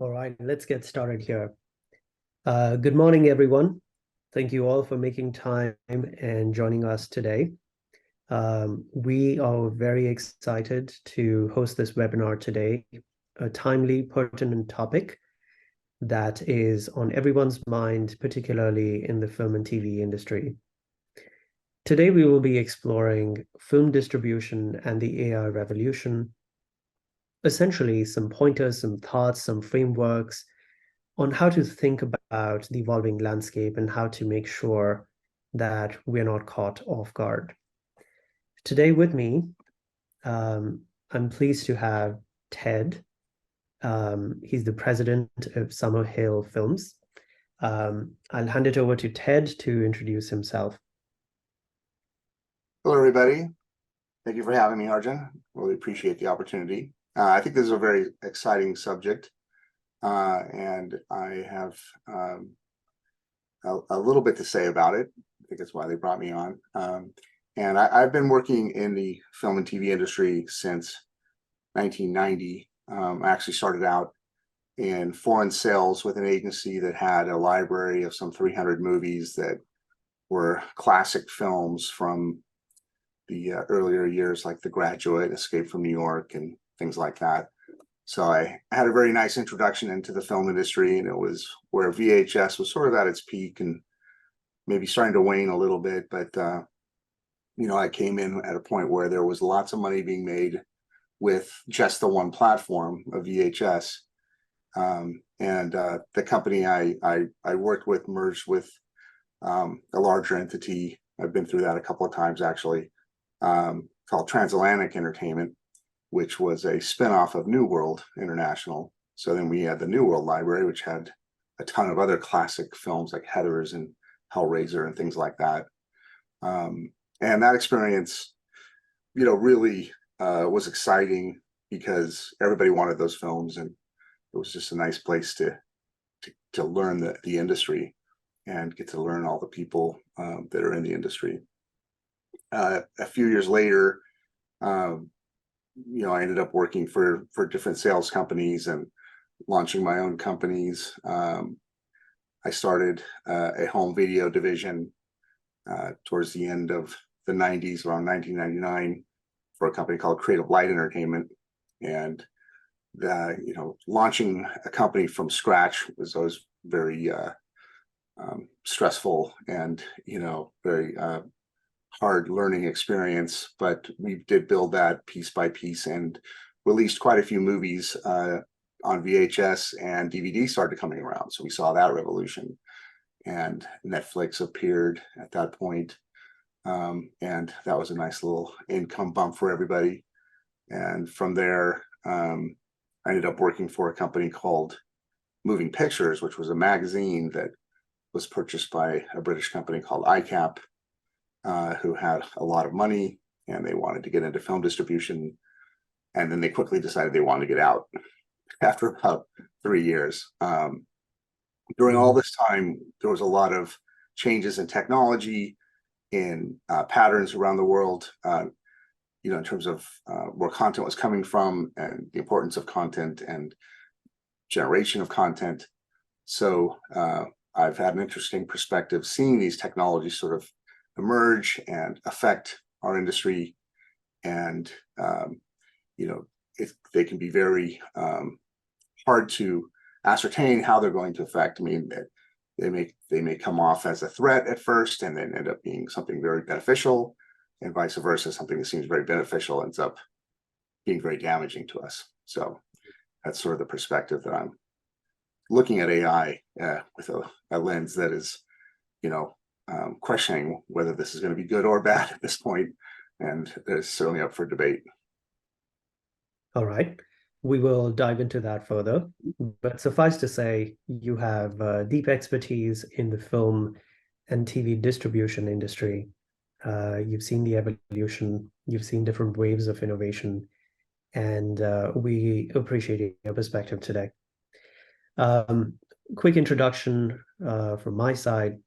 All right, let's get started here. Good morning, everyone. Thank you all for making time and joining us today. We are very excited to host this webinar today, a timely, pertinent topic that is on everyone's mind, particularly in the film and TV industry. Today, we will be exploring film distribution and the AI revolution, essentially some pointers, some thoughts, some frameworks on how to think about the evolving landscape and how to make sure that we're not caught off guard. Today with me, I'm pleased to have Ted. He's the president of Summerhill Films. I'll hand it over to Ted to introduce himself. Hello, everybody. Thank you for having me, Arjun. Really appreciate the opportunity. I think this is a very exciting subject, and I have a little bit to say about it. I think that's why they brought me on. And I've been working in the film and TV industry since 1990. I actually started out in foreign sales with an agency that had a library of some 300 movies that were classic films from the earlier years, like The Graduate, Escape from New York, and things like that. So I had a very nice introduction into the film industry, and it was where VHS was sort of at its peak and maybe starting to wane a little bit. But, I came in at a point where there was lots of money being made with just the one platform of VHS. The company I worked with merged with a larger entity. I've been through that a couple of times, actually, called Transatlantic Entertainment, which was a spinoff of New World International. So then we had the New World Library, which had a ton of other classic films like Heathers and Hellraiser and things like that. And that experience, really was exciting because everybody wanted those films, and it was just a nice place to learn the industry and get to learn all the people that are in the industry. A few years later, I ended up working for different sales companies and launching my own companies. I started a home video division towards the end of the 90s, around 1999, for a company called Creative Light Entertainment. And launching a company from scratch was always very stressful and very hard learning experience, but we did build that piece by piece and released quite a few movies on VHS, and DVD started coming around. So we saw that revolution, and Netflix appeared at that point. And that was a nice little income bump for everybody. And from there, I ended up working for a company called Moving Pictures, which was a magazine that was purchased by a British company called ICAP, who had a lot of money, and they wanted to get into film distribution. And then they quickly decided they wanted to get out after about 3 years. During all this time, there was a lot of changes in technology, in patterns around the world, in terms of where content was coming from and the importance of content and generation of content. So I've had an interesting perspective seeing these technologies sort of emerge and affect our industry, and they can be very hard to ascertain how they're going to affect. I mean, they may come off as a threat at first and then end up being something very beneficial, and vice versa. Something that seems very beneficial ends up being very damaging to us. So that's sort of the perspective that I'm looking at AI with a lens that is, questioning whether this is going to be good or bad at this point, and it's certainly up for debate. All right. We will dive into that further, but suffice to say, you have deep expertise in the film and TV distribution industry. You've seen the evolution, you've seen different waves of innovation, and we appreciate your perspective today. Quick introduction from my side.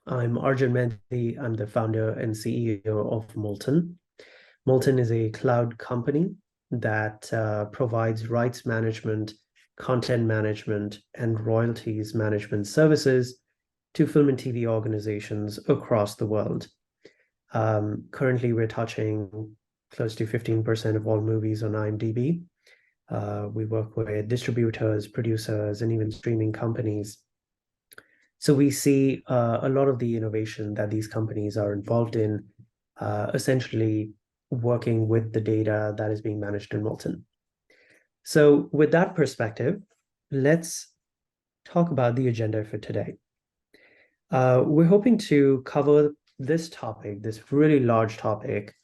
I'm Arjun Mendhi. I'm the founder and CEO of Molten. Molten is a cloud company that provides rights management content management, and royalties management services to film and TV organizations across the world. Currently, we're touching close to 15% of all movies on IMDb. We work with distributors, producers, and even streaming companies. So we see a lot of the innovation that these companies are involved in, essentially working with the data that is being managed in Molten. So with that perspective, let's talk about the agenda for today. We're hoping to cover this topic, this really large topic,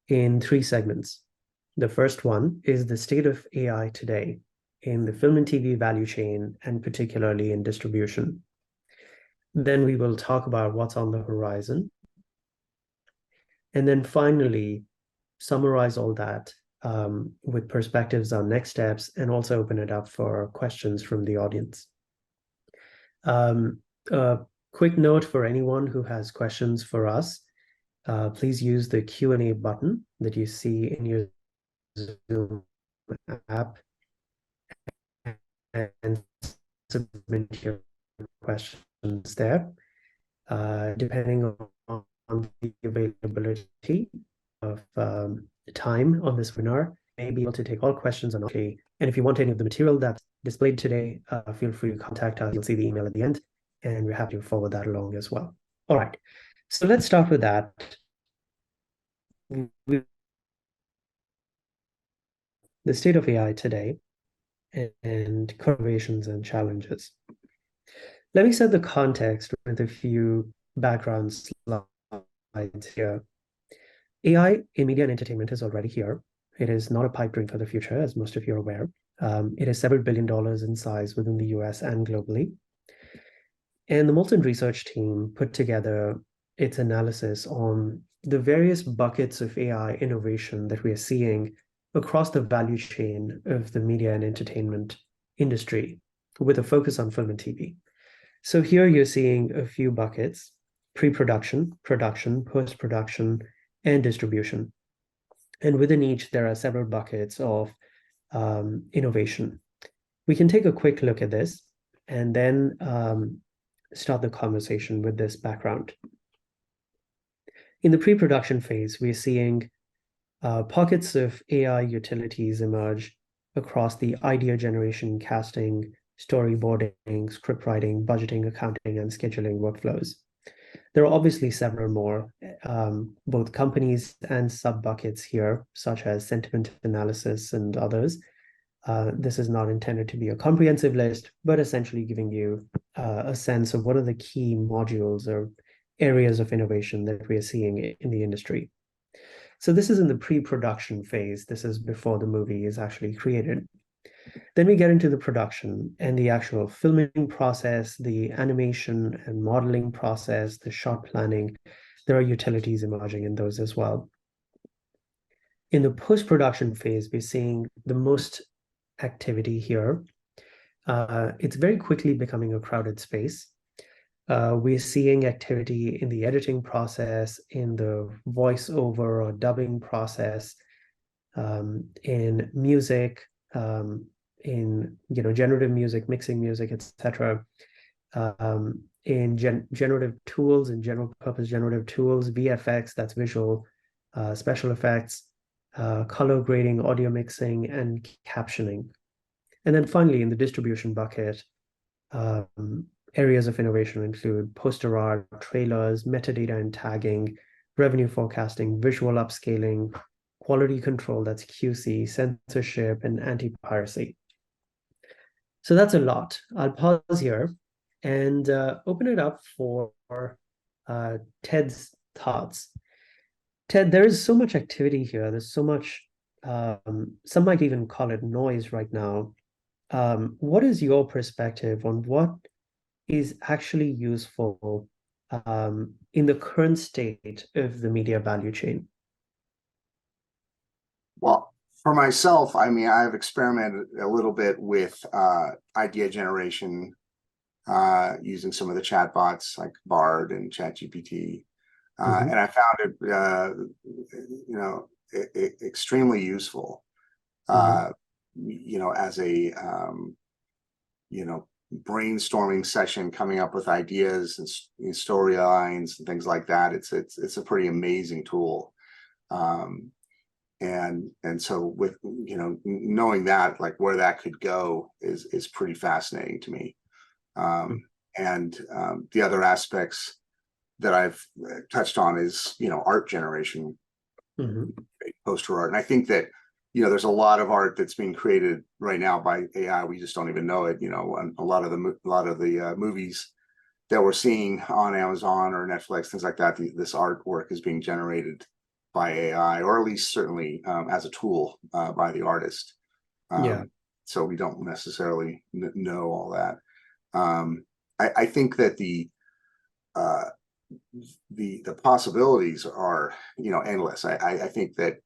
in 3 segments. The first one is the state of AI today in the film and TV value chain, and particularly in distribution. Then we will talk about what's on the horizon. And then finally, summarize all that with perspectives on next steps, and also open it up for questions from the audience. A quick note for anyone who has questions for us, please use the Q&A button that you see in your Zoom app and submit your questions there. Depending on the availability of time on this webinar, may be able to take all questions on okay. And if you want any of the material that's displayed today, feel free to contact us. You'll see the email at the end, and we're happy to forward that along as well. All right, so let's start with that. The state of AI today and innovations and challenges. Let me set the context with a few background slides here. AI in media and entertainment is already here. It is not a pipe dream for the future, as most of you are aware. It is several $billion in size within the US and globally. And the Molten research team put together its analysis on the various buckets of AI innovation that we are seeing across the value chain of the media and entertainment industry, with a focus on film and TV. So here you're seeing a few buckets: pre-production, production, post-production, and distribution. And within each, there are several buckets of innovation. We can take a quick look at this and then start the conversation with this background. In the pre-production phase, we're seeing pockets of AI utilities emerge across the idea generation, casting, storyboarding, script writing, budgeting, accounting, and scheduling workflows. There are obviously several more, both companies and sub-buckets here, such as sentiment analysis and others. This is not intended to be a comprehensive list, but essentially giving you a sense of what are the key modules or areas of innovation that we are seeing in the industry. So this is in the pre-production phase. This is before the movie is actually created. Then we get into the production and the actual filming process, the animation and modeling process, the shot planning. There are utilities emerging in those as well. In the post-production phase, we're seeing the most activity here. It's very quickly becoming a crowded space. We're seeing activity in the editing process, in the voiceover or dubbing process, in music, in generative music, mixing music, etc. In generative tools and general purpose generative tools, VFX, that's visual, special effects, color grading, audio mixing, and captioning. And then finally, in the distribution bucket, areas of innovation include poster art, trailers, metadata and tagging, revenue forecasting, visual upscaling, quality control, that's QC, censorship, and anti-piracy. So that's a lot. I'll pause here and open it up for Ted's thoughts. Ted, there is so much activity here. There's so much, some might even call it noise right now. What is your perspective on what is actually useful in the current state of the media value chain? Well, for myself, I mean, I've experimented a little bit with idea generation using some of the chatbots like Bard and ChatGPT. And I found it, extremely useful, as a brainstorming session, coming up with ideas and storylines and things like that. It's a pretty amazing tool. And so with knowing that, like, where that could go is pretty fascinating to me. And the other aspects that I've touched on is art generation, poster art. And I think that there's a lot of art that's being created right now by AI. We just don't even know it. And a lot of the movies that we're seeing on Amazon or Netflix, things like that, this artwork is being generated by AI, or at least certainly as a tool by the artist. So we don't necessarily know all that. I think that the possibilities are endless. I think that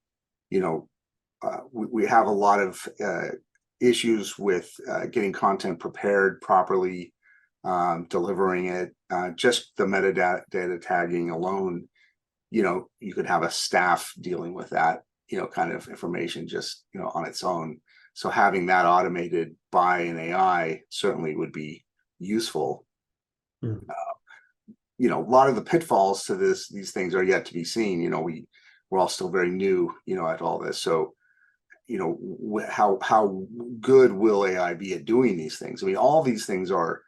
we have a lot of issues with getting content prepared properly, delivering it. Just the metadata tagging alone, you could have a staff dealing with that kind of information just on its own. So having that automated by an AI certainly would be useful. A lot of the pitfalls to these things are yet to be seen. We're all still very new at all this. So how good will AI be at doing these things? I mean, all these things are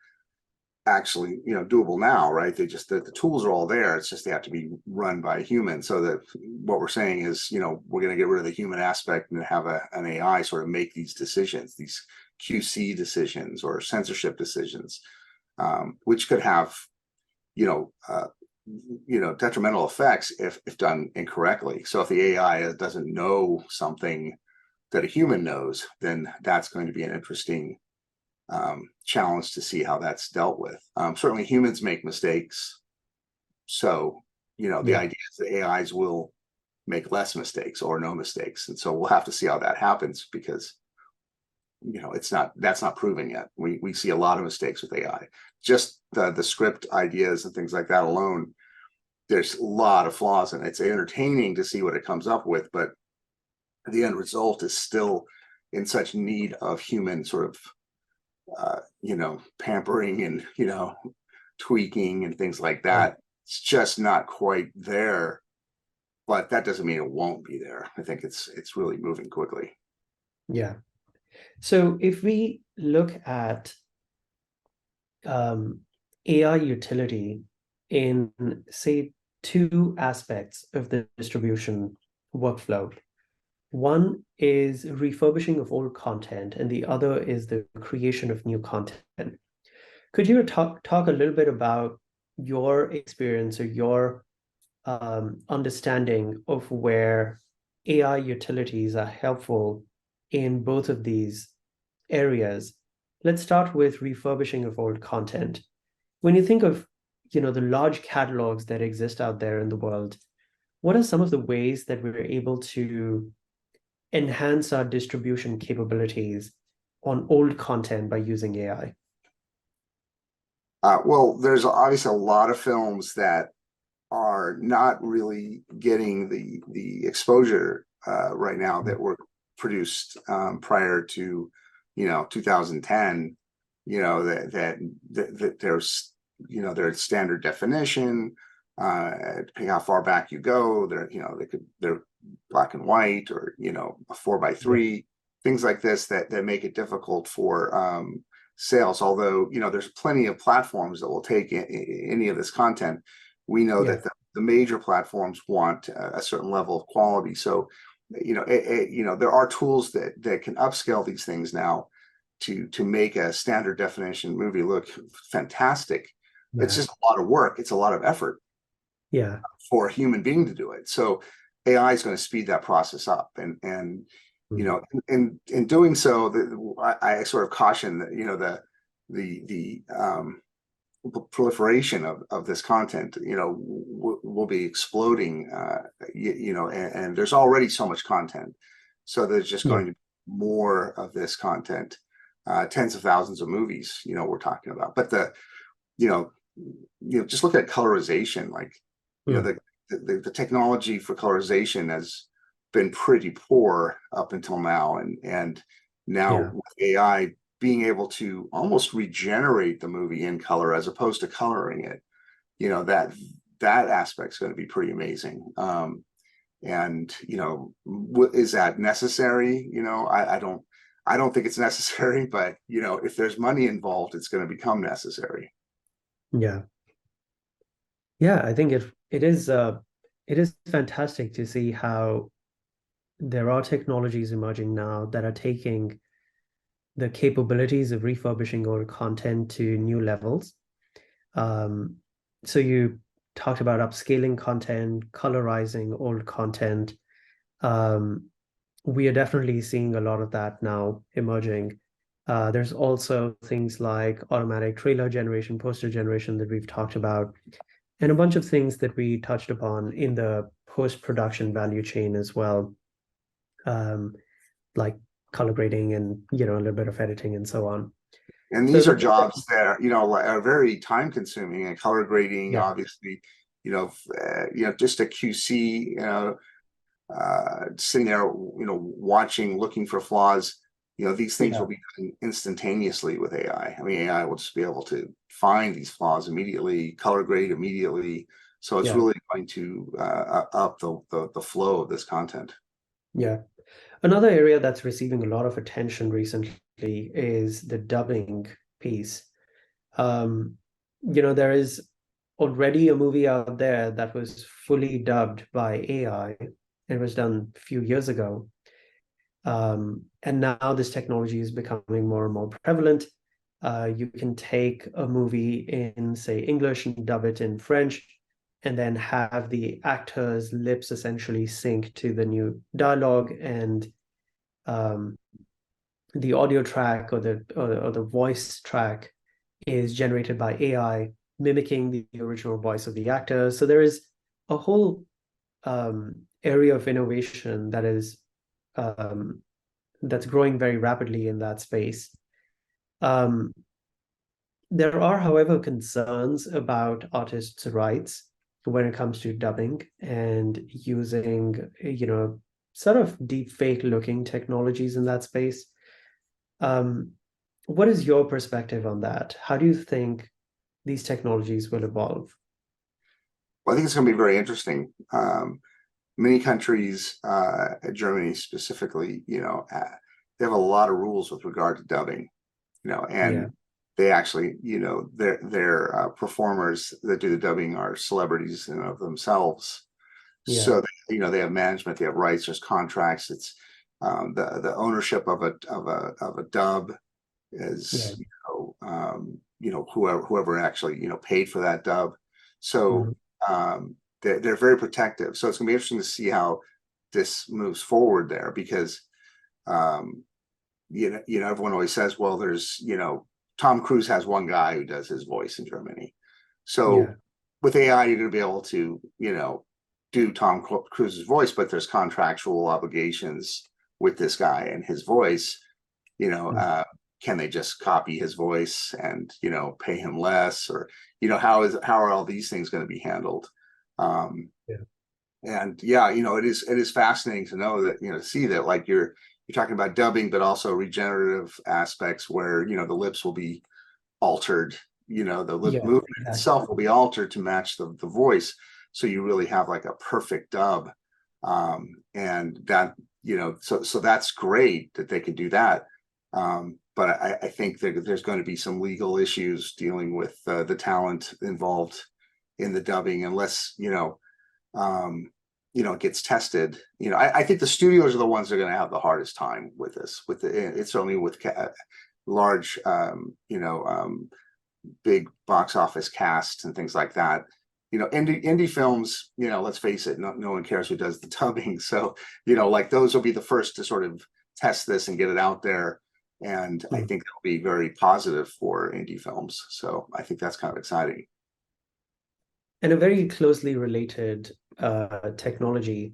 actually doable now, right? They just the tools are all there. It's just they have to be run by a human. So that what we're saying is we're going to get rid of the human aspect and have an AI sort of make these decisions, these QC decisions or censorship decisions, which could have detrimental effects if done incorrectly. So if the AI doesn't know something that a human knows, then that's going to be an interesting challenge to see how that's dealt with. Certainly humans make mistakes. So, the idea is that AIs will make less mistakes or no mistakes. And so we'll have to see how that happens, because, that's not proven yet. We see a lot of mistakes with AI. Just the script ideas and things like that alone, there's a lot of flaws in it. It's entertaining to see what it comes up with, but the end result is still in such need of human sort of pampering and tweaking and things like that. It's just not quite there, but that doesn't mean it won't be there. I think it's really moving quickly. So if we look at AI utility in, say, two aspects of the distribution workflow. One is refurbishing of old content, and the other is the creation of new content. Could you talk a little bit about your experience or your understanding of where AI utilities are helpful in both of these areas? Let's start with refurbishing of old content. When you think of the large catalogs that exist out there in the world, what are some of the ways that we're able to enhance our distribution capabilities on old content by using AI? Well, there's obviously a lot of films that are not really getting the exposure right now that were produced prior to 2010. That there's there's standard definition, depending how far back you go. They're black and white, or a 4:3, things like this that make it difficult for sales. Although there's plenty of platforms that will take any of this content. We know that the major platforms want a certain level of quality. So there are tools that can upscale these things now to make a standard definition movie look fantastic. It's just a lot of work. It's a lot of effort for a human being to do it. So AI is going to speed that process up, and in doing so, I sort of caution that the proliferation of this content will be exploding, and there's already so much content, so there's just going to be more of this content, tens of thousands of movies we're talking about. But just look at colorization. Like the technology for colorization has been pretty poor up until now, and now with AI being able to almost regenerate the movie in color as opposed to coloring it, that aspect's going to be pretty amazing. And is that necessary? I don't think it's necessary, but if there's money involved, it's going to become necessary. Yeah. Yeah, I think it is fantastic to see how there are technologies emerging now that are taking the capabilities of refurbishing old content to new levels. So you talked about upscaling content, colorizing old content. We are definitely seeing a lot of that now emerging. There's also things like automatic trailer generation, poster generation that we've talked about, and a bunch of things that we touched upon in the post-production value chain as well, like color grading and a little bit of editing and so on. And So these the are thing that, jobs that are very time consuming, and color grading, yeah, obviously, just a QC, sitting there, watching, looking for flaws. These things yeah, will be done instantaneously with AI. I mean, AI will just be able to find these flaws immediately, color grade immediately. So it's yeah, really going to up the flow of this content. yeah. Another area that's receiving a lot of attention recently is the dubbing piece. There is already a movie out there that was fully dubbed by AI. It was done a few years ago. And now this technology is becoming more and more prevalent. You can take a movie in, say, English and dub it in French, and then have the actors' lips essentially sync to the new dialogue, and um, the audio track or the voice track is generated by AI, mimicking the original voice of the actor. So there is a whole area of innovation um, that's growing very rapidly in that space. Um, there are, however, concerns about artists' rights when it comes to dubbing and using, sort of deep fake looking technologies in that space. Um, what is your perspective on that? How do you think these technologies will evolve? Well, I think it's going to be very interesting. Many countries, Germany specifically, they have a lot of rules with regard to dubbing, Yeah, and they actually, their performers that do the dubbing are celebrities in of themselves. yeah, So they have management, they have rights, there's contracts. It's the ownership of a dub yeah, is whoever actually paid for that dub. So mhm, they're very protective. So it's gonna be interesting to see how this moves forward there, because um, everyone always says, well, there's Tom Cruise has one guy who does his voice in Germany. yeah, So with AI, you're going to be able to do Tom Cruise's voice, but there's contractual obligations with this guy and his voice. you know mm, uh, can they just copy his voice and pay him less, or how are all these things going to be handled? um yeah, and yeah, it is fascinating to know that, see that, like, you're talking about dubbing, but also regenerative aspects where the lips will be altered. The lip yeah, movement exactly. itself will be altered to match the voice, so you really have like a perfect dub. And that, so that's great that they can do that. But I think there's going to be some legal issues dealing with the talent involved in the dubbing, unless it gets tested. I think the studios are the ones that are going to have the hardest time with this. It's only with large, big box office casts and things like that. Indie films, let's face it, no one cares who does the dubbing. So, like, those will be the first to sort of test this and get it out there. And I Mm. think that'll be very positive for indie films. So I think that's kind of exciting. And a very closely related technology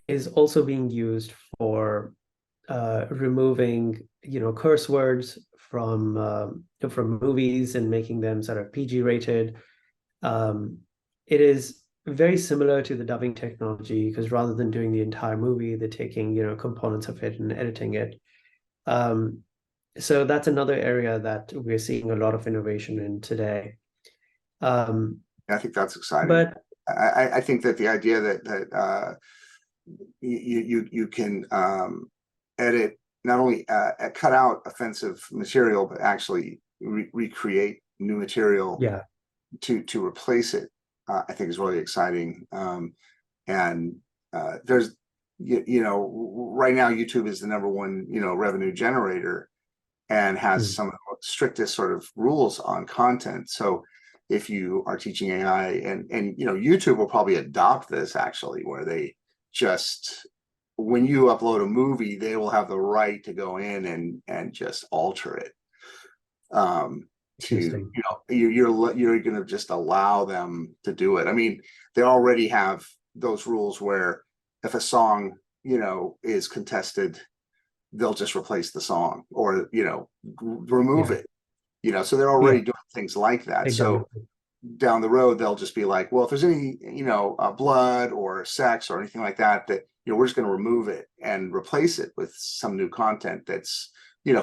is also being used for removing, curse words from movies and making them sort of PG rated. It is very similar to the dubbing technology, because rather than doing the entire movie, they're taking, components of it and editing it. Um, So that's another area that we're seeing a lot of innovation in today. Um, I think that's exciting. but I think that the idea that you can edit, not only cut out offensive material, but actually recreate new material yeah, to replace it, I think is really exciting. And there's right now YouTube is the #1 revenue generator, and has mm, some of the strictest sort of rules on content. So if you are teaching AI, and YouTube will probably adopt this, actually, where they just, when you upload a movie, they will have the right to go in and just alter it. To interesting. you're going to just allow them to do it. I mean, they already have those rules where if a song is contested, they'll just replace the song, or remove Yeah, it. So they're already yeah, doing things like that. So exactly. down the road, they'll just be like, well, if there's any blood or sex or anything like that, we're just going to remove it and replace it with some new content that's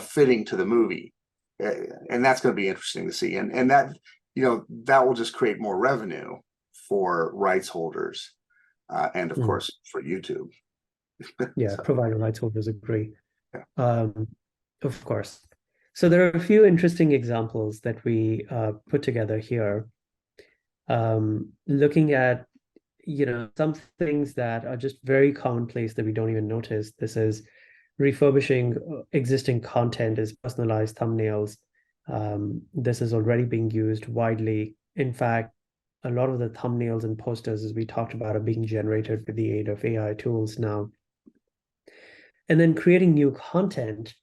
fitting to the movie. And that's going to be interesting to see. And that that will just create more revenue for rights holders, and of Mm, course for YouTube. yeah, So provider rights holders agree. yeah. Um, of course. So there are a few interesting examples that we put together here, looking at some things that are just very commonplace that we don't even notice. This is refurbishing existing content as personalized thumbnails. This is already being used widely. In fact, a lot of the thumbnails and posters, as we talked about, are being generated with the aid of AI tools now. And then creating new content,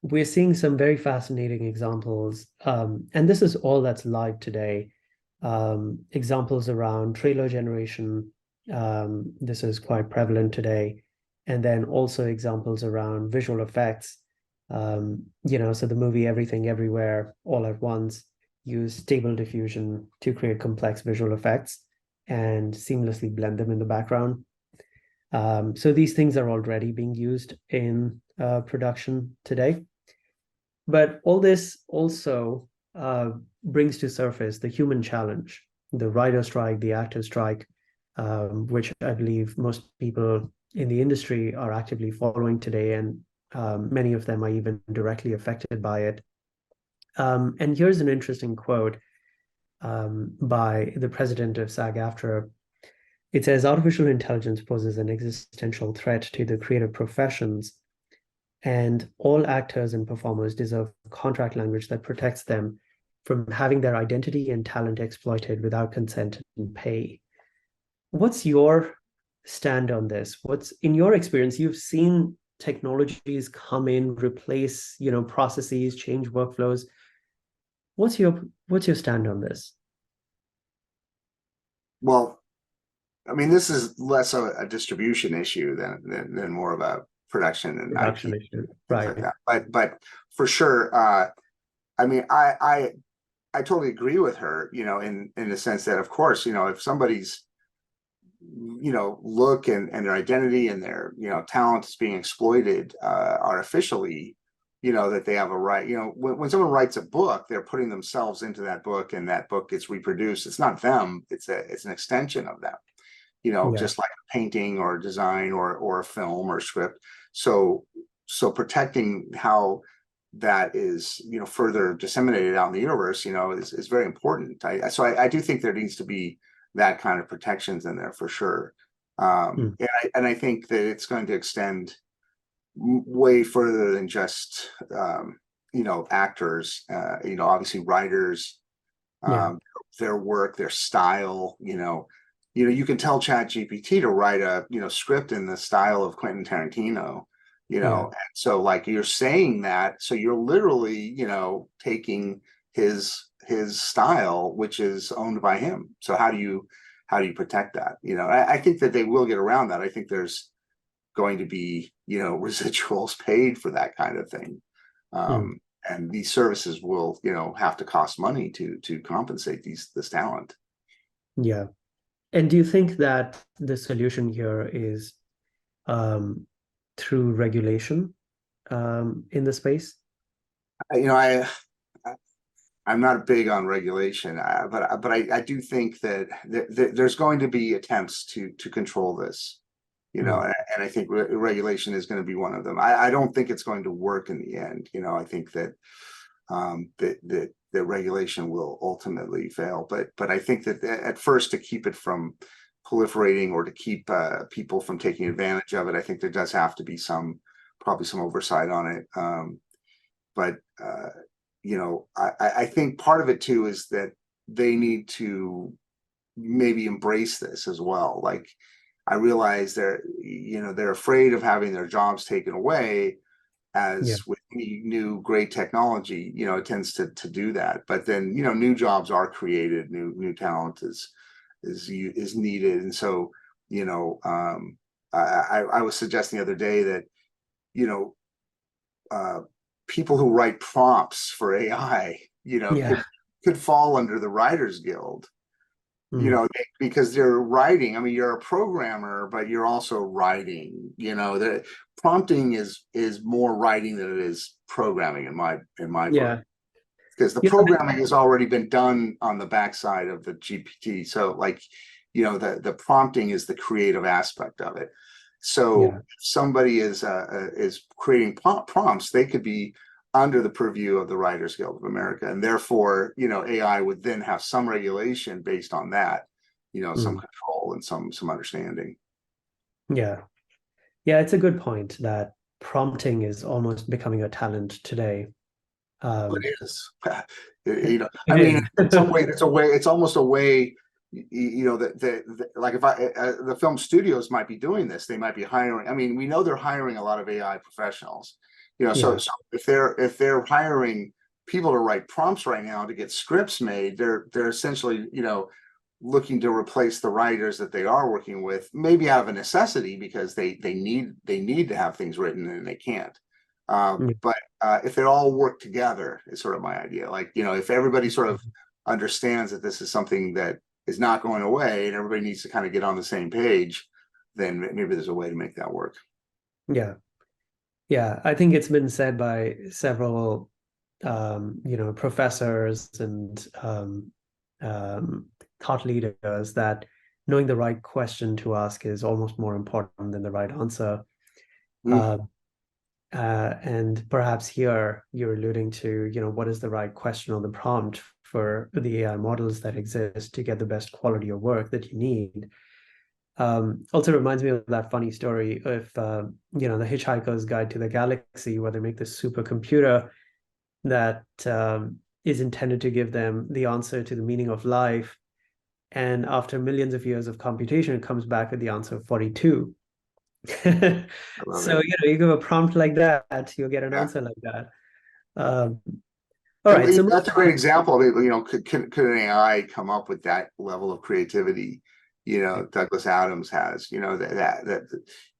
we're seeing some very fascinating examples. And this is all that's live today. Examples around trailer generation. This is quite prevalent today. And then also examples around visual effects. So the movie Everything Everywhere All at Once use stable diffusion to create complex visual effects and seamlessly blend them in the background. So these things are already being used in production today. But all this also brings to surface the human challenge, the writer strike, the actor strike, which I believe most people in the industry are actively following today, and many of them are even directly affected by it. And here's an interesting quote by the president of SAG-AFTRA. It says, artificial intelligence poses an existential threat to the creative professions, and all actors and performers deserve contract language that protects them from having their identity and talent exploited without consent and pay. What's your stand on this? What's, in your experience, you've seen technologies come in, replace, processes, change workflows. What's your stand on this? Well, I mean, this is less of a distribution issue than more of a production and IP, Production issue, things like right? that. But for sure, I mean, I totally agree with her, in the sense that, of course, if somebody's look and their identity and their talent is being exploited artificially, that they have a right. When someone writes a book, they're putting themselves into that book, and that book gets reproduced. It's not them, it's an extension of them, Yeah, just like a painting or design or a film or script. So protecting how that is further disseminated out in the universe is very important. I do think there needs to be that kind of protections in there for sure. mm, And I think that it's going to extend way further than just actors, obviously writers, yeah, their work, their style. You can tell Chat GPT to write a script in the style of Quentin Tarantino. yeah, And so, like, you're saying that, so you're literally taking his style, which is owned by him. So how do you protect that? I think that they will get around that. I think there's going to be residuals paid for that kind of thing. mm, And these services will have to cost money to compensate this talent. yeah. And do you think that the solution here is um, through regulation in the space? You know, I I'm not big on regulation, but I do think that there's going to be attempts to control this, you know, Mm. and I think regulation is going to be one of them. I don't think it's going to work in the end. You know, I think that that regulation will ultimately fail. But I think that at first, to keep it from proliferating or to keep people from taking advantage of it, I think there does have to be probably some oversight on it. But you know, I think part of it too is that they need to maybe embrace this as well. Like, I realize they're afraid of having their jobs taken away, Yeah, as with any new great technology, you know, it tends to do that. But then, you know, new jobs are created, new talent is needed. And so, you know, I was suggesting the other day that, you know, uh, people who write prompts for AI, you know, yeah. could fall under the Writers Guild, you Mm. know, because they're writing. I mean, you're a programmer, but you're also writing. You know, the prompting is more writing than it is programming in my book, Yeah, because the yeah, programming has already been done on the backside of the GPT. So, like, you know, the prompting is the creative aspect of it. So yeah, if somebody is creating prompts, they could be under the purview of the Writers Guild of America, and therefore, you know, AI would then have some regulation based on that, you know, some mm. control and some understanding. Yeah. Yeah, it's a good point that prompting is almost becoming a talent today. But Um, it is, you know, I it mean, is. it's almost a way, you know, that like if the film studios might be doing this, they might be hiring. I mean, we know they're hiring a lot of AI professionals, you know, Yeah, so if they're hiring people to write prompts right now to get scripts made, they're essentially, you know, looking to replace the writers that they are working with, maybe out of a necessity because they need to have things written and they can't. yeah, But if they all work together, is sort of my idea. Like, you know, if everybody sort of understands that this is something that is not going away and everybody needs to kind of get on the same page, then maybe there's a way to make that work. yeah, yeah. I think it's been said by several, professors and um, thought leaders that knowing the right question to ask is almost more important than the right answer. Mm, Uh, and perhaps here you're alluding to, what is the right question on the prompt for the AI models that exist to get the best quality of work that you need. Also reminds me of that funny story of, the Hitchhiker's Guide to the Galaxy, where they make this supercomputer that is intended to give them the answer to the meaning of life. And after millions of years of computation, it comes back with the answer 42. I love So, it. you give a prompt like that, you'll get an Yeah. answer like that. Um, all right, And so that's a great example. I mean, you know, could an AI come up with that level of creativity? You know, Douglas Adams has. You know,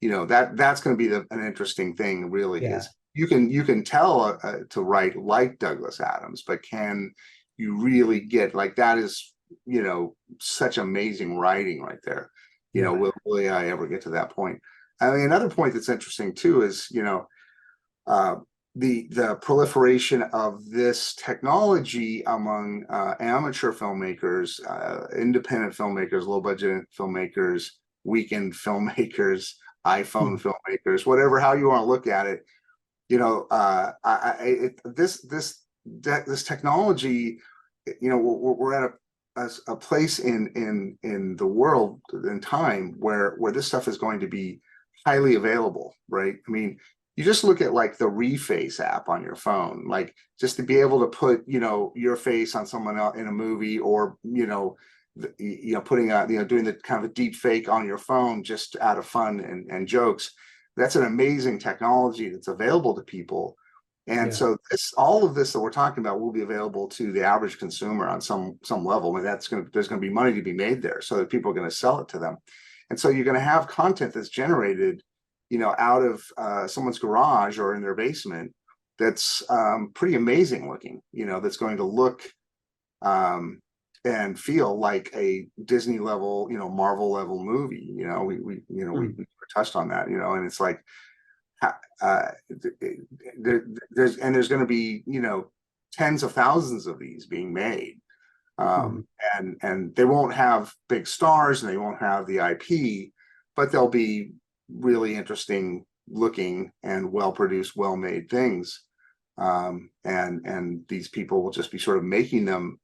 you know, that's going to be an interesting thing. Really, yeah, is you can tell to write like Douglas Adams, but can you really get like that? Is, you know, such amazing writing right there. You know, yeah, will AI ever get to that point? I mean, another point that's interesting too is, you know, uh, the proliferation of this technology among amateur filmmakers, independent filmmakers, low budget filmmakers, weekend filmmakers, iPhone mm, filmmakers, whatever, how you want to look at it. You know, this technology, you know, we're at a place in the world in time where this stuff is going to be highly available, right? I mean, you just look at like the Reface app on your phone, like just to be able to put, you know, your face on someone else in a movie, or, you know, putting out, you know, doing the kind of a deep fake on your phone just out of fun and jokes. That's an amazing technology that's available to people. And yeah, so all of this that we're talking about will be available to the average consumer on some level. I mean, there's going to be money to be made there, so that people are going to sell it to them. And so you're going to have content that's generated, you know, out of someone's garage or in their basement, that's pretty amazing looking, you know, that's going to look um, and feel like a Disney level, you know, Marvel level movie. You know, we mm, touched on that, you know, and it's like, there's going to be, tens of thousands of these being made. Mhm. And they won't have big stars and they won't have the IP, but they'll be really interesting looking and well produced, well made things. And these people will just be sort of making them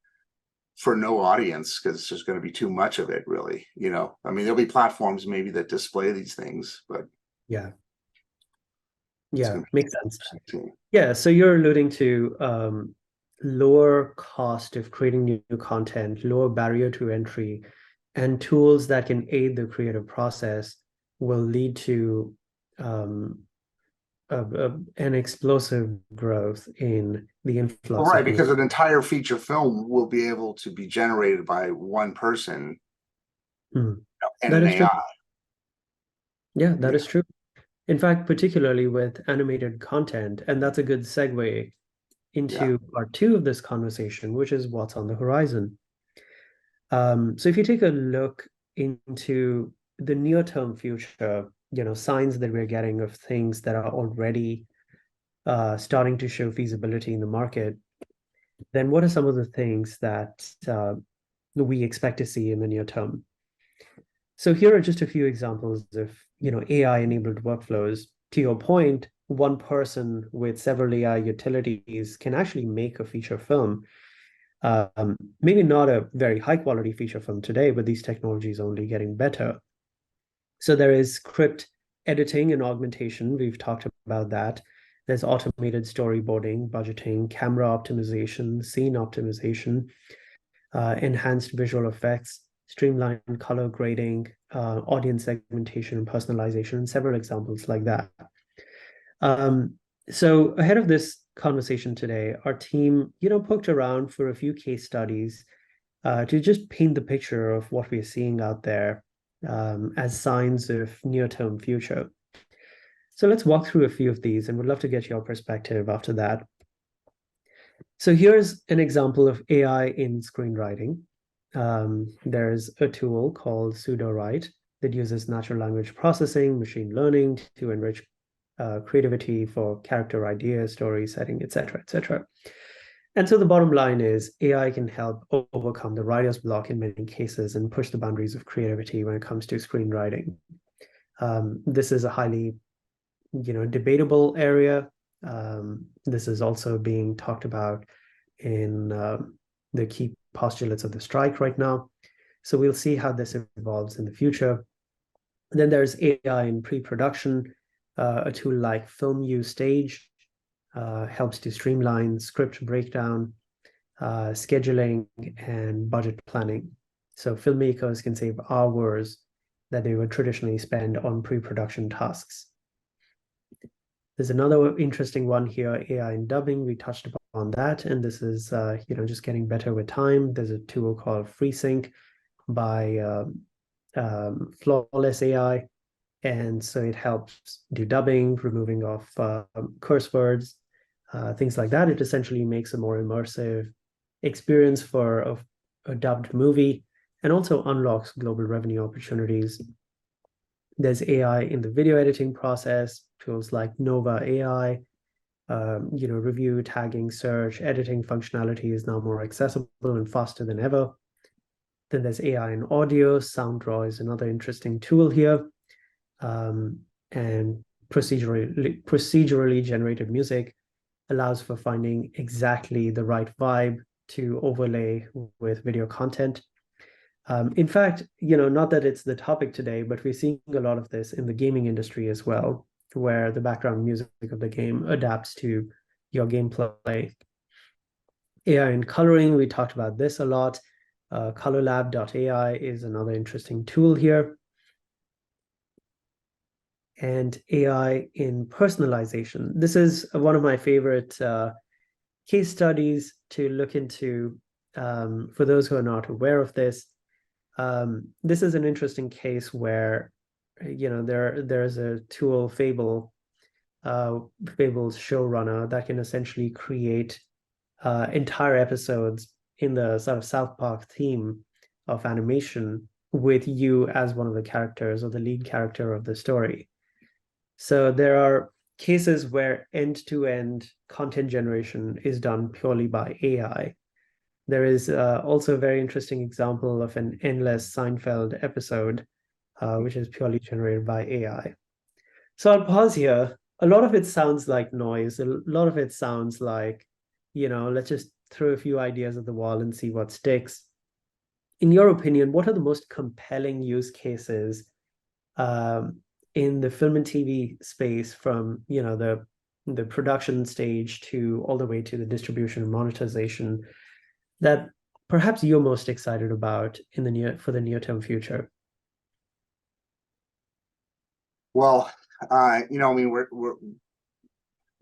for no audience because there's going to be too much of it, really. I mean, there'll be platforms maybe that display these things, but Yeah, it's yeah, going to makes sense. be interesting. Yeah, so you're alluding to lower cost of creating new content, lower barrier to entry, and tools that can aid the creative process will lead to um, an explosive growth in the Well, influx right, of new. because an entire feature film will be able to be generated by one person Hmm. and That an is true. AI. Yeah, that is true. In fact, particularly with animated content, and that's a good segue Yeah. into part two of this conversation, which is what's on the horizon. So if you take a look into the near-term future, signs that we're getting of things that are already starting to show feasibility in the market, then what are some of the things that we expect to see in the near term? So here are just a few examples of, AI-enabled workflows. To your point, one person with several AI utilities can actually make a feature film. Maybe not a very high quality feature film today, but these technologies are only getting better. So there is script editing and augmentation. We've talked about that. There's automated storyboarding, budgeting, camera optimization, scene optimization, enhanced visual effects, streamlined color grading, audience segmentation and personalization, and several examples like that. Um, so ahead of this conversation today, our team, poked around for a few case studies to just paint the picture of what we're seeing out there as signs of near-term future. So let's walk through a few of these, and would love to get your perspective after that. So here's an example of AI in screenwriting. There's a tool called pseudo-write that uses natural language processing, machine learning to enrich creativity for character ideas, story setting, etc., etc. And so the bottom line is AI can help overcome the writer's block in many cases and push the boundaries of creativity when it comes to screenwriting. This is a highly, debatable area. This is also being talked about in the key postulates of the strike right now. So we'll see how this evolves in the future. Then there's AI in pre-production. A tool like Film U Stage helps to streamline script breakdown, scheduling, and budget planning. So filmmakers can save hours that they would traditionally spend on pre-production tasks. There's another interesting one here, AI in dubbing. We touched upon that, and this is just getting better with time. There's a tool called FreeSync by Flawless AI, and so it helps do dubbing, removing of curse words, things like that. It essentially makes a more immersive experience for a dubbed movie, and also unlocks global revenue opportunities. There's AI in the video editing process, tools like Nova AI, review, tagging, search, editing functionality is now more accessible and faster than ever. Then there's AI in audio. SoundDraw is another interesting tool here. And procedurally generated music allows for finding exactly the right vibe to overlay with video content. In fact, not that it's the topic today, but we're seeing a lot of this in the gaming industry as well, where the background music of the game adapts to your gameplay. AI in coloring, we talked about this a lot. Colorlab.ai is another interesting tool here. And AI in personalization. This is one of my favorite case studies to look into for those who are not aware of this. This is an interesting case where, there's a tool, Fable's showrunner, that can essentially create entire episodes in the sort of South Park theme of animation with you as one of the characters or the lead character of the story. So there are cases where end-to-end content generation is done purely by AI. There is also a very interesting example of an endless Seinfeld episode, which is purely generated by AI. So I'll pause here. A lot of it sounds like noise. A lot of it sounds like, let's just throw a few ideas at the wall and see what sticks. In your opinion, what are the most compelling use cases in the film and TV space, from the production stage to all the way to the distribution and monetization, that perhaps you're most excited about for the near-term future? Well, I mean,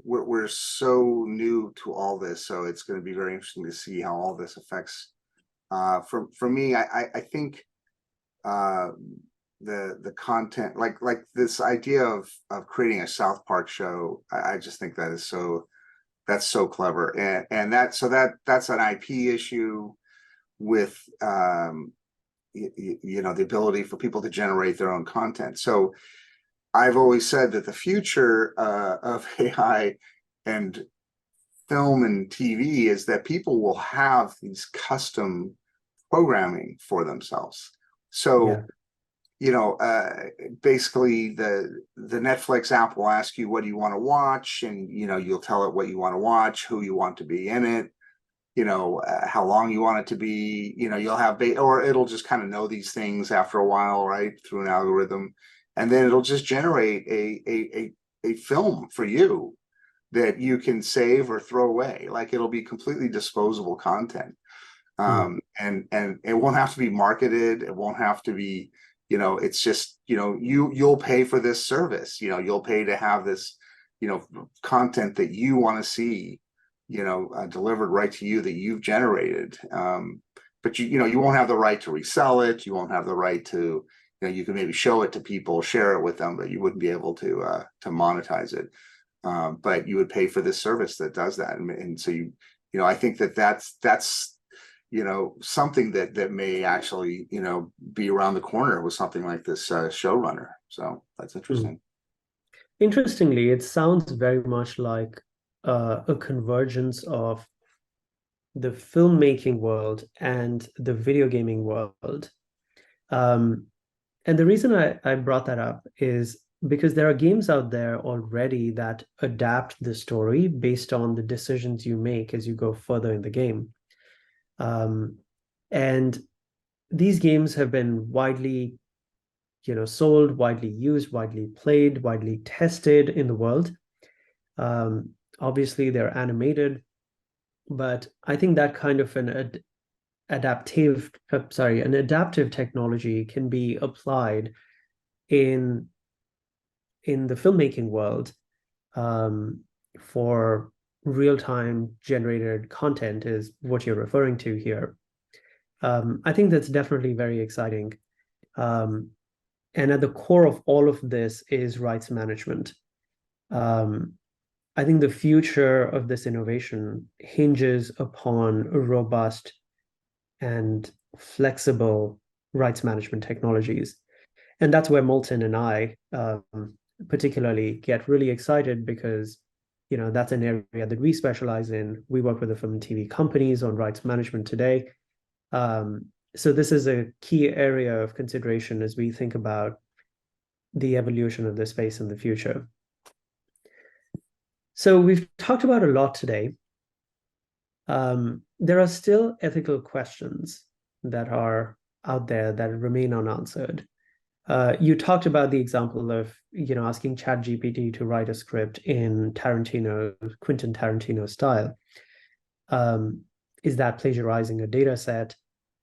we're so new to all this, so it's going to be very interesting to see how all this affects. For me, I think the content, like this idea of creating a South Park show, I just think that's so clever, and that's an IP issue with the ability for people to generate their own content. So I've always said that the future of AI and film and TV is that people will have these custom programming for themselves. So, basically the Netflix app will ask you, what do you want to watch? And, you'll tell it what you want to watch, who you want to be in it, how long you want it to be, you'll have, or it'll just kind of know these things after a while, right, through an algorithm. And then it'll just generate a film for you that you can save or throw away. Like, it'll be completely disposable content. And it won't have to be marketed. It won't have to be, it's just, you'll pay for this service, you'll pay to have this, content that you want to see, delivered right to you, that you've generated. But you won't have the right to resell it. You won't have the right to, you can maybe show it to people, share it with them, but you wouldn't be able to monetize it. But you would pay for this service that does that. And so I think that's something that may actually, be around the corner with something like this showrunner. So that's interesting. Interestingly, it sounds very much like a convergence of the filmmaking world and the video gaming world. And the reason I brought that up is because there are games out there already that adapt the story based on the decisions you make as you go further in the game. And these games have been widely, sold, widely used, widely played, widely tested in the world. Obviously, they're animated, but I think that kind of an adaptive technology can be applied in the filmmaking world, for real-time generated content, is what you're referring to here. I think that's definitely very exciting. And at the core of all of this is rights management. I think the future of this innovation hinges upon a robust and flexible rights management technologies. And that's where Moulton and I particularly get really excited, because that's an area that we specialize in. We work with the film and TV companies on rights management today. So this is a key area of consideration as we think about the evolution of this space in the future. So we've talked about a lot today. There are still ethical questions that are out there that remain unanswered. You talked about the example of, asking ChatGPT to write a script in Quentin Tarantino style. Is that plagiarizing a data set?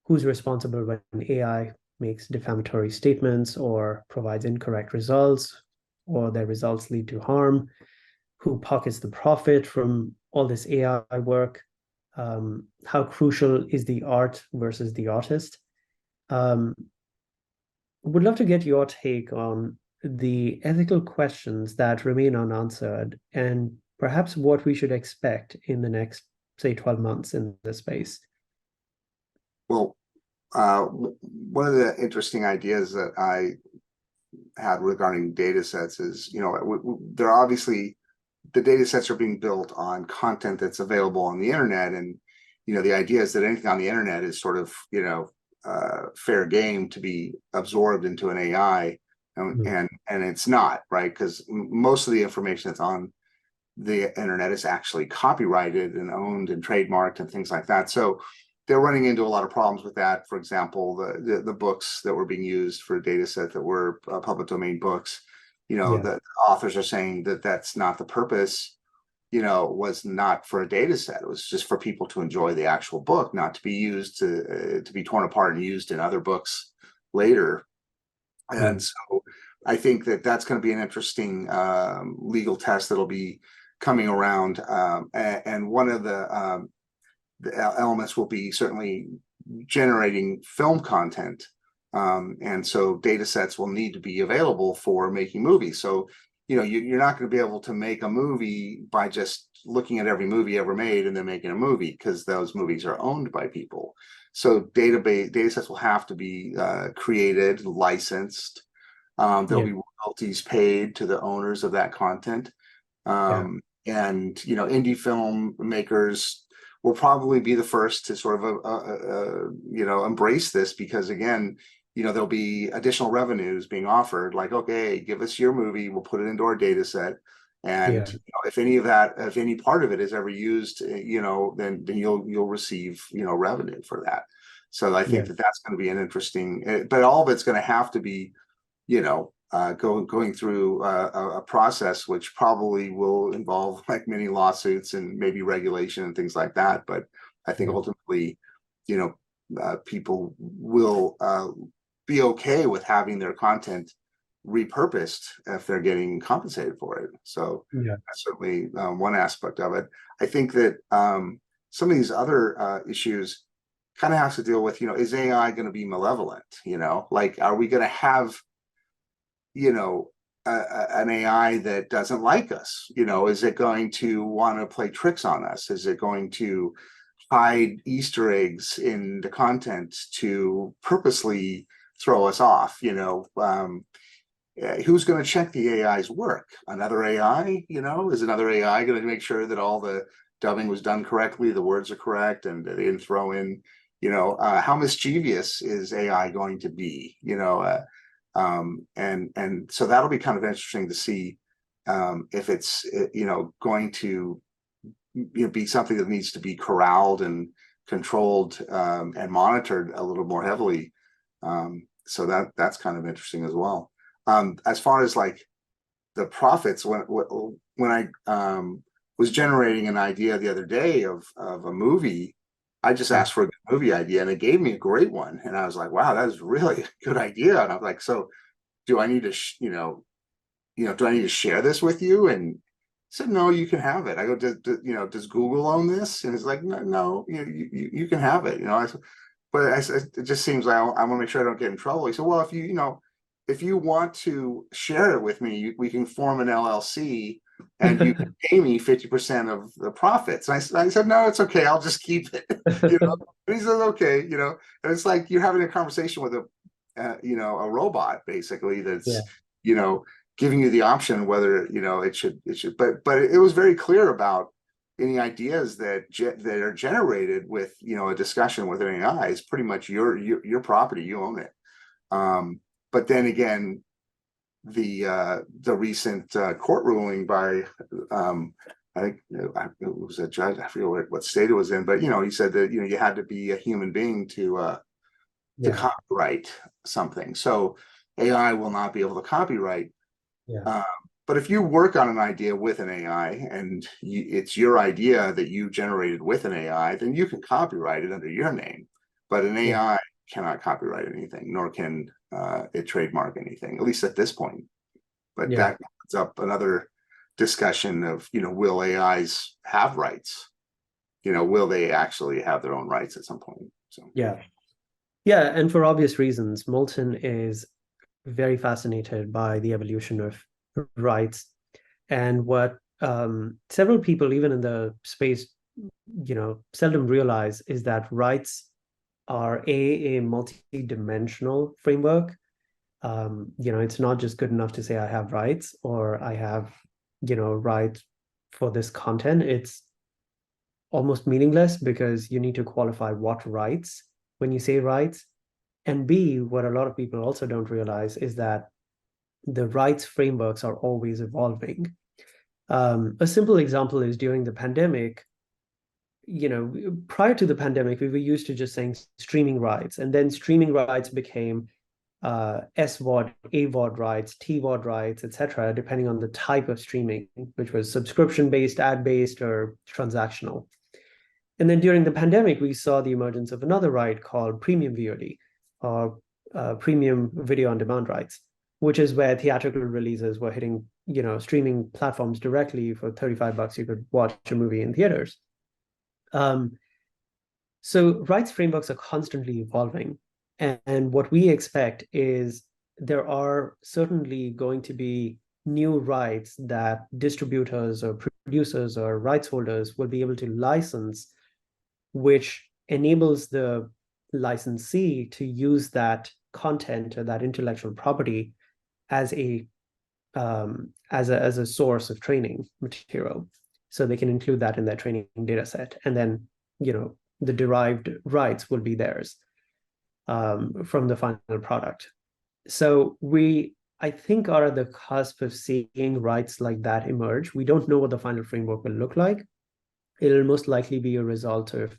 Who's responsible when AI makes defamatory statements or provides incorrect results, or their results lead to harm? Who pockets the profit from all this AI work? How crucial is the art versus the artist? Would love to get your take on the ethical questions that remain unanswered, and perhaps what we should expect in the next, say, 12 months in this space. Well, one of the interesting ideas that I had regarding data sets is, there are obviously the data sets are being built on content that's available on the internet, and the idea is that anything on the internet is sort of fair game to be absorbed into an AI, and it's not, right? Because most of the information that's on the internet is actually copyrighted and owned and trademarked and things like that. So they're running into a lot of problems with that. For example, the books that were being used for a data set that were public domain books, the authors are saying that that's not the purpose, was not for a data set. It was just for people to enjoy the actual book, not to be used to be torn apart and used in other books later. And so I think that that's going to be an interesting legal test that'll be coming around. And one of the elements will be certainly generating film content. And so data sets will need to be available for making movies. So, you're not going to be able to make a movie by just looking at every movie ever made and then making a movie, because those movies are owned by people. So data sets will have to be created, licensed. There'll be royalties paid to the owners of that content. And, indie filmmakers will probably be the first to sort of, embrace this, because again, there'll be additional revenues being offered, like, okay, give us your movie, we'll put it into our data set. And if any part of it is ever used, then you'll receive, revenue for that. So I think that that's going to be an interesting, but all of it's going to have to be, going through a process which probably will involve like many lawsuits and maybe regulation and things like that. But I think ultimately, people will be okay with having their content repurposed if they're getting compensated for it. So that's certainly one aspect of it. I think that some of these other issues kind of have to deal with, is AI going to be malevolent? Like, are we going to have an AI that doesn't like us? Is it going to want to play tricks on us? Is it going to hide Easter eggs in the content to purposely throw us off? Who's going to check the AI's work? Another AI? Is another AI going to make sure that all the dubbing was done correctly, the words are correct, and they didn't throw in, how mischievous is AI going to be? And so that'll be kind of interesting to see if it's going to be something that needs to be corralled and controlled and monitored a little more heavily. So that's kind of interesting as well. As far as like the profits, when I was generating an idea the other day of a movie, I just asked for a good movie idea and it gave me a great one. And I was like, wow, that is really a good idea. And I'm like, so do I need to, do I need to share this with you? And he said, no, you can have it. I go, does Google own this? And it's like, no, you can have it. It just seems like I want to make sure I don't get in trouble. He said, well, if you want to share it with me, we can form an LLC and you can pay me 50% of the profits. And I said, no, it's okay. I'll just keep it. And he said, okay, and it's like you're having a conversation with a robot basically that's, giving you the option whether, it should, but it was very clear about any ideas that are generated with, a discussion with an AI is pretty much your property. You own it. But then again, the recent court ruling by I think it was a judge, I forget what state it was in, but he said that you had to be a human being to copyright something. So AI will not be able to copyright. But if you work on an idea with an AI and it's your idea that you generated with an AI, then you can copyright it under your name. But an AI cannot copyright anything, nor can it trademark anything, at least at this point. But that opens up another discussion of, will AIs have rights? Will they actually have their own rights at some point? So and for obvious reasons, Moulton is very fascinated by the evolution of rights, and what several people, even in the space, seldom realize is that rights are a multi-dimensional framework. It's not just good enough to say I have rights or I have, right for this content, it's almost meaningless because you need to qualify what rights when you say rights. And B, what a lot of people also don't realize is that the rights frameworks are always evolving. A simple example is during the pandemic, prior to the pandemic, we were used to just saying streaming rights, and then streaming rights became SVOD, AVOD rights, TVOD rights, etc., depending on the type of streaming, which was subscription-based, ad-based, or transactional. And then during the pandemic, we saw the emergence of another right called premium VOD, or premium video on demand rights, which is where theatrical releases were hitting, streaming platforms directly. For $35, you could watch a movie in theaters. So rights frameworks are constantly evolving. And what we expect is there are certainly going to be new rights that distributors or producers or rights holders will be able to license, which enables the licensee to use that content or that intellectual property as a source of training material. So they can include that in their training data set. And then, the derived rights will be theirs from the final product. So I think, are at the cusp of seeing rights like that emerge. We don't know what the final framework will look like. It'll most likely be a result of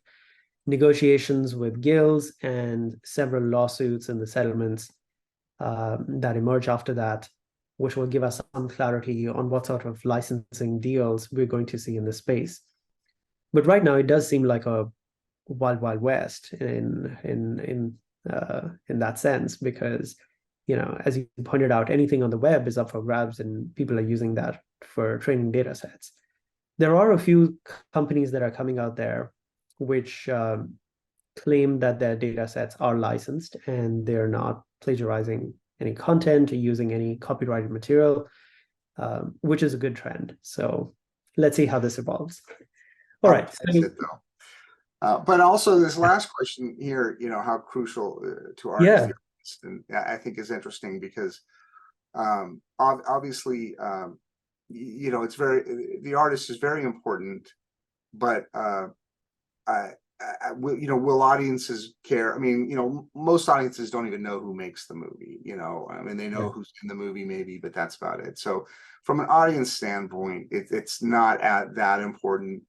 negotiations with guilds and several lawsuits and the settlements that emerge after that, which will give us some clarity on what sort of licensing deals we're going to see in the space. But right now, it does seem like a wild, wild west in that sense, because as you pointed out, anything on the web is up for grabs, and people are using that for training data sets. There are a few companies that are coming out there which claim that their data sets are licensed and they're not plagiarizing any content or using any copyrighted material, which is a good trend. So let's see how this evolves. All right. That's it, though. But also this last question here, how crucial to artists, and I think is interesting because obviously, it's the artist is very important, but will audiences care? I mean, most audiences don't even know who makes the movie. I mean, they know who's in the movie maybe, but that's about it. So from an audience standpoint, it's not that important.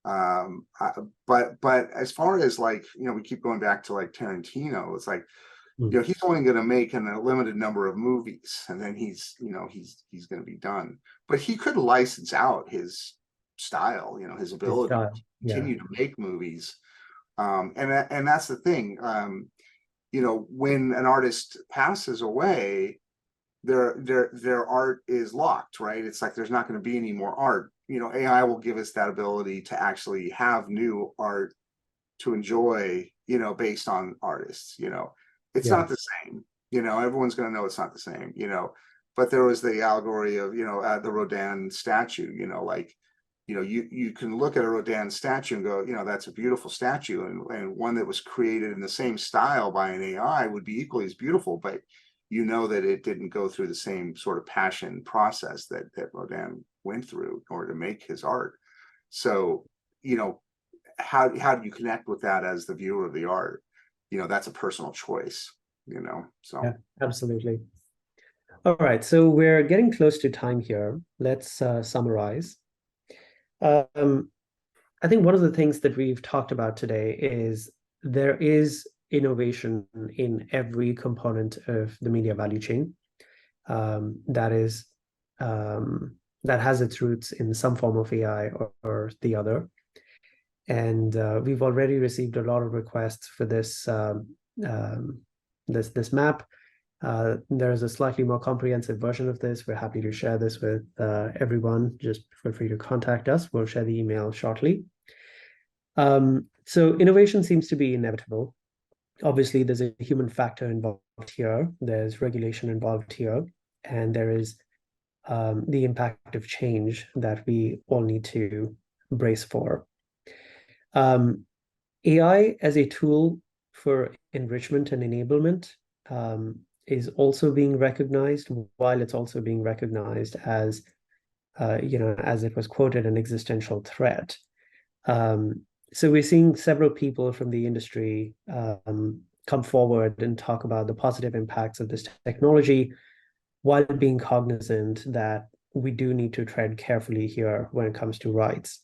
But as far as we keep going back to Tarantino, it's he's only going to make a limited number of movies, and then he's going to be done. But he could license out his style, his ability to continue to make movies. And that's the thing. When an artist passes away, their art is locked, right? It's there's not going to be any more art. AI will give us that ability to actually have new art to enjoy, based on artists. It's not the same. Everyone's going to know it's not the same. But there was the allegory of the Rodin statue. You can look at a Rodin statue and go, that's a beautiful statue, and one that was created in the same style by an AI would be equally as beautiful, but that it didn't go through the same sort of passion process that Rodin went through in order to make his art. So, how do you connect with that as the viewer of the art? That's a personal choice, so. Yeah, absolutely. All right, so we're getting close to time here. Let's summarize. I think one of the things that we've talked about today is there is innovation in every component of the media value chain that has its roots in some form of AI or the other. And we've already received a lot of requests for this this map. There's a slightly more comprehensive version of this. We're happy to share this with everyone. Just feel free to contact us. We'll share the email shortly. So innovation seems to be inevitable. Obviously, there's a human factor involved here. There's regulation involved here. And there is the impact of change that we all need to brace for. AI as a tool for enrichment and enablement is also being recognized, while it's also being recognized as as it was quoted, an existential threat. So we're seeing several people from the industry come forward and talk about the positive impacts of this technology, while being cognizant that we do need to tread carefully here when it comes to rights.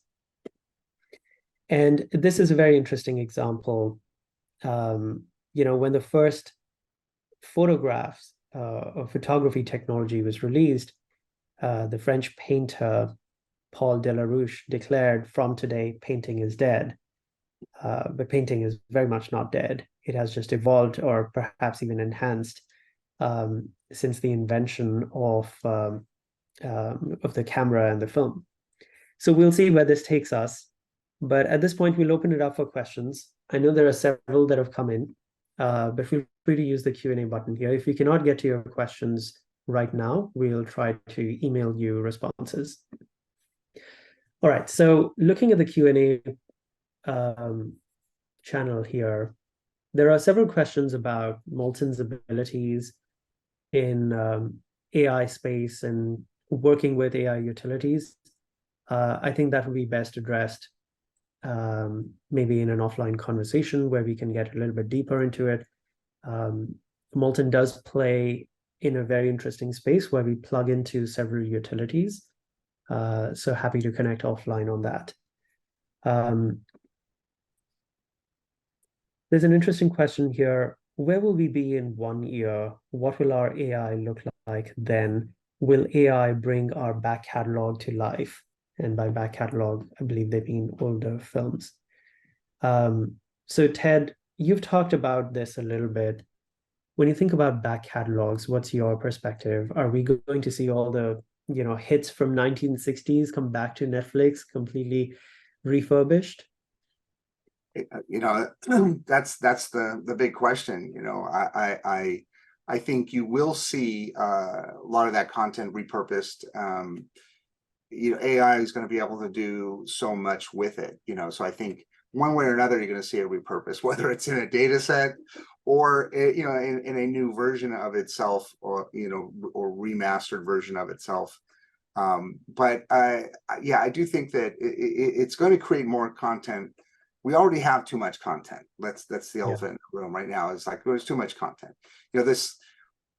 And this is a very interesting example. When the first photographs of photography technology was released, the French painter Paul Delarouche declared, "From today, painting is dead." But painting is very much not dead. It has just evolved, or perhaps even enhanced, since the invention of the camera and the film. So we'll see where this takes us. But at this point, we'll open it up for questions. I know there are several that have come in, but feel free to use the Q&A button here. If we cannot get to your questions right now, we'll try to email you responses. All right, so looking at the Q&A channel here, there are several questions about Molten's abilities in AI space and working with AI utilities. I think that would be best addressed maybe in an offline conversation where we can get a little bit deeper into it. Molten does play in a very interesting space where we plug into several utilities. So happy to connect offline on that. There's an interesting question here. Where will we be in 1 year? What will our AI look like then? Will AI bring our back catalog to life? And by back catalog, I believe they mean older films. So Ted, you've talked about this a little bit. When you think about back catalogs, what's your perspective? Are we going to see all the hits from 1960s come back to Netflix completely refurbished? That's the big question. I think you will see a lot of that content repurposed. AI is going to be able to do so much with it. So I think one way or another you're going to see it repurposed, whether it's in a data set or in a new version of itself, or or remastered version of itself. But I do think that it's going to create more content. We already have too much content. That's the elephant in the room right now. It's like there's too much content.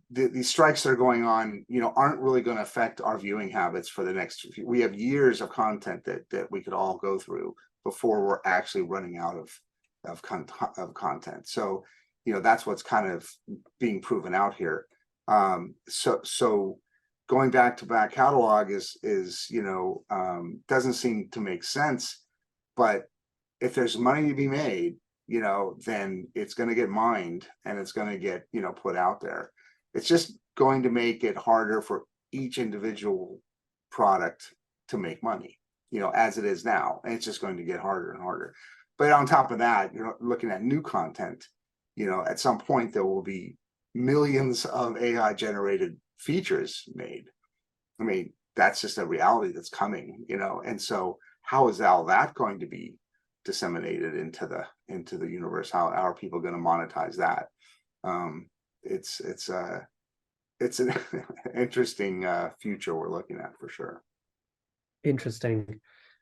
These strikes that are going on, aren't really going to affect our viewing habits for the next. We have years of content that we could all go through before we're actually running out of content. So that's what's kind of being proven out here. So going back to back catalog is doesn't seem to make sense, but if there's money to be made, then it's going to get mined and it's going to get, put out there. It's just going to make it harder for each individual product to make money, as it is now. And it's just going to get harder and harder. But on top of that, looking at new content, at some point there will be millions of AI generated features made. I mean, that's just a reality that's coming, and so how is all that going to be disseminated into the universe? How are people going to monetize that? It's an interesting future we're looking at for sure. Interesting.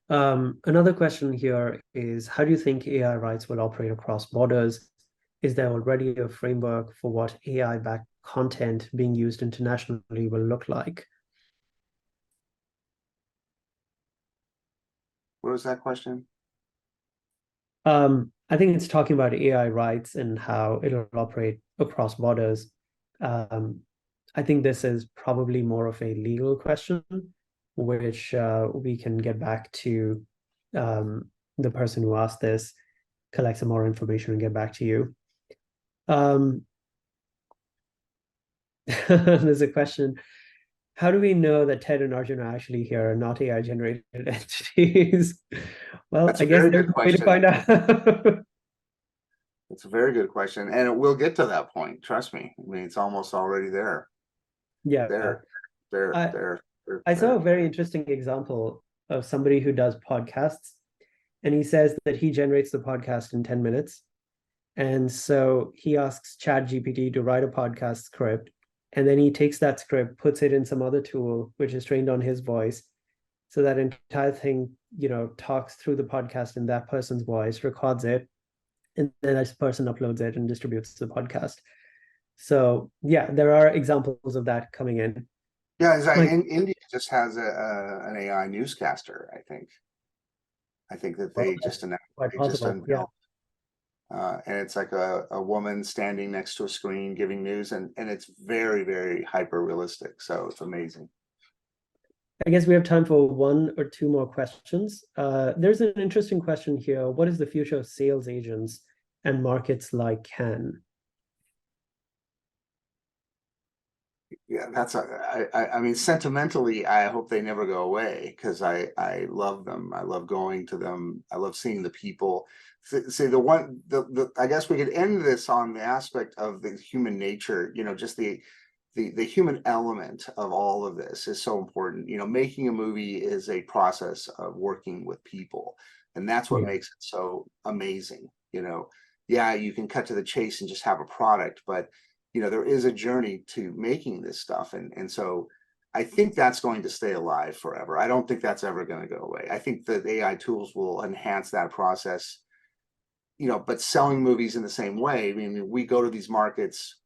Another question here is, how do you think AI rights will operate across borders? Is there already a framework for what AI-backed content being used internationally will look like? What was that question? I think it's talking about AI rights and how it'll operate across borders. I think this is probably more of a legal question, which we can get back to the person who asked this, collect some more information and get back to you. There's a question. How do we know that Ted and Arjun are actually here and not AI generated entities? Well, I guess there's a way to find out. It's a very good question, and we'll get to that point. Trust me. I mean, it's almost already there. Yeah. There. I saw a very interesting example of somebody who does podcasts, and he says that he generates the podcast in 10 minutes. And so he asks ChatGPT to write a podcast script, and then he takes that script, puts it in some other tool, which is trained on his voice, So that entire thing, talks through the podcast in that person's voice, records it, and then this person uploads it and distributes the podcast. So yeah, there are examples of that coming in. Yeah, Like, India just has an AI newscaster, I think. I think that well, they that's just announced, quite they just possible. Yeah. unveiled, and it's like a woman standing next to a screen giving news, and it's very, very hyper realistic. So it's amazing. I guess we have time for one or two more questions. There's an interesting question here. What is the future of sales agents and markets like Cannes? Yeah, I mean, sentimentally, I hope they never go away because I love them. I love going to them. I love seeing the people. See, the I guess we could end this on the aspect of the human nature, just the human element of all of this is so important. Making a movie is a process of working with people, and that's what Yeah. makes it so amazing. Yeah, you can cut to the chase and just have a product, but there is a journey to making this stuff, and so I think that's going to stay alive forever. I don't think that's ever going to go away. I think that AI tools will enhance that process, but selling movies in the same way. I mean, we go to these markets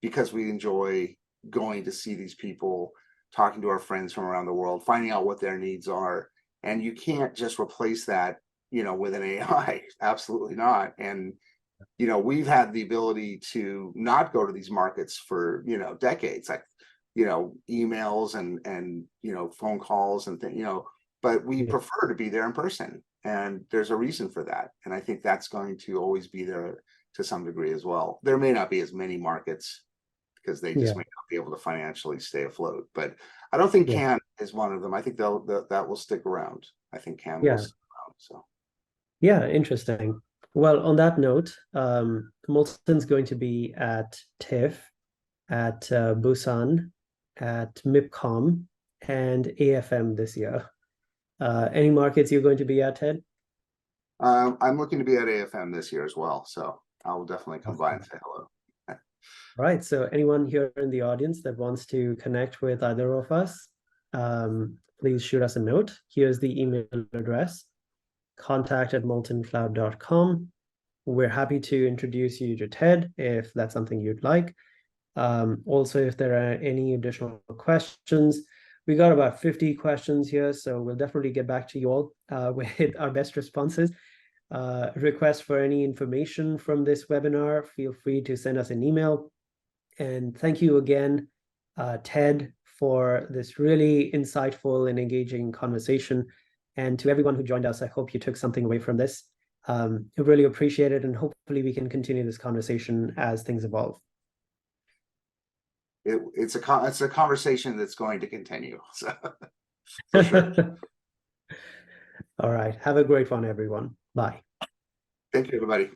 because we enjoy going to see these people, talking to our friends from around the world, finding out what their needs are. And you can't just replace that, with an AI. Absolutely not. And, we've had the ability to not go to these markets for, decades, like, emails and, phone calls and things, but we Yeah. prefer to be there in person. And there's a reason for that. And I think that's going to always be there to some degree as well. There may not be as many markets because they just Yeah. may not be able to financially stay afloat. But I don't think Yeah. Cannes is one of them. I think that will stick around. I think Cannes will Yeah. stick around. So Yeah. Interesting. Well, on that note, Molson's going to be at TIFF, at Busan, at MIPCOM, and AFM this year. Any markets you're going to be at, Ted? I'm looking to be at AFM this year as well. So I will definitely come by and Awesome. say hello. Right. So anyone here in the audience that wants to connect with either of us, please shoot us a note. Here's the email address, contact@moltencloud.com. We're happy to introduce you to Ted if that's something you'd like. Also, if there are any additional questions, we got about 50 questions here, so we'll definitely get back to you all with our best responses. Request for any information from this webinar, feel free to send us an email. And thank you again, Ted, for this really insightful and engaging conversation. And to everyone who joined us, I hope you took something away from this. I really appreciate it, and hopefully we can continue this conversation as things evolve. It's a conversation that's going to continue. So for sure. All right. Have a great one, everyone. Bye. Thank you, everybody.